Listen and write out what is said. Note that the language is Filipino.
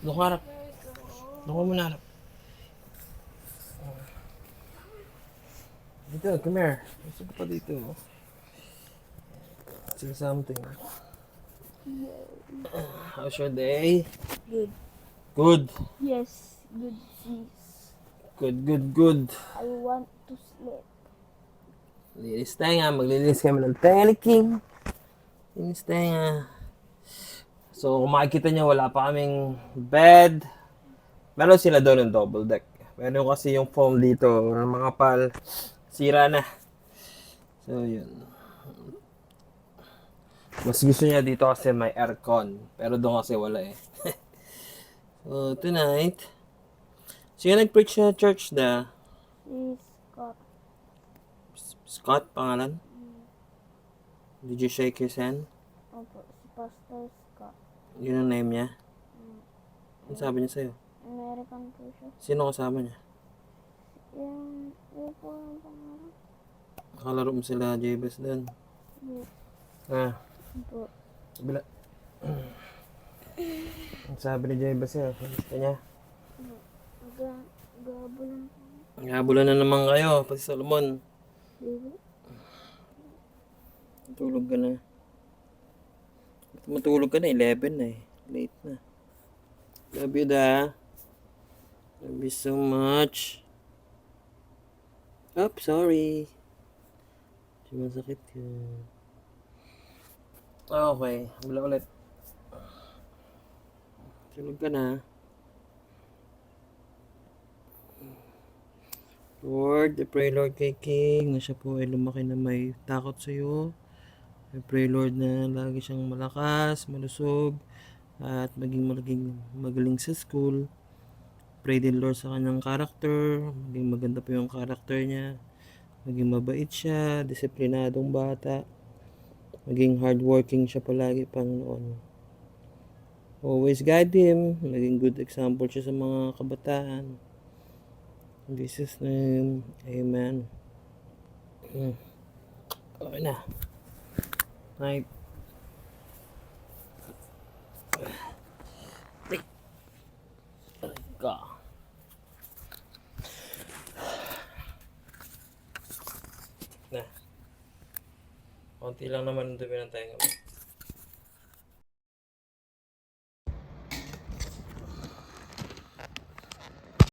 Doon ka harap. Doon ka muna harap. Dito, come here. Gusto ko pa dito. Say something. How's your day? Good. Good. Yes, good sis. Good. I want to sleep. Linis tenga. Maglilinis kami ng tenga ni King. Linis tenga. So, kung makikita nyo, wala pa kaming bed. Meron sila doon ng double deck. Pero kasi yung foam dito, ng mga pal, sira na. So, yun. Mas gusto niya dito kasi may aircon. Pero doon kasi wala eh. So, tonight, sino nag-preach sa church na? Si Scott. Scott, pangalan? Did you shake his hand? Opo, si Pastor Scott. Yun ang name niya? Ano sabi niya sa'yo? American po siya. Sino kasama niya? Yung po ang pangalan. Nakalaro mo sila, Jabez, doon. Yes. Ah, Opo. kabila. Ang sabi ni Jabez sa'yo, gusto niya. Gabo lang po. Nabulan na naman kayo, pati Solomon. Diba? Matulog ka na. Matulog ka na, 11 na eh. Late na. Love you, da. Love you so much. Oh, sorry. Masakit yun. Okay, wala ulit. Tulog ka na. Lord, I pray Lord kay King na siya po ay lumaki na may takot sa iyo. I pray Lord na lagi siyang malakas, malusog, at maging magaling sa school. Pray din Lord sa kanyang character, maging maganda po yung character niya. Maging mabait siya, disiplinadong bata. Maging hardworking siya palagi, Panginoon. Always guide him, maging good example siya sa mga kabataan. In Jesus' name, Amen. Okay na. Night. Ka. Na. Konti lang naman ang dumi ng tenga mo.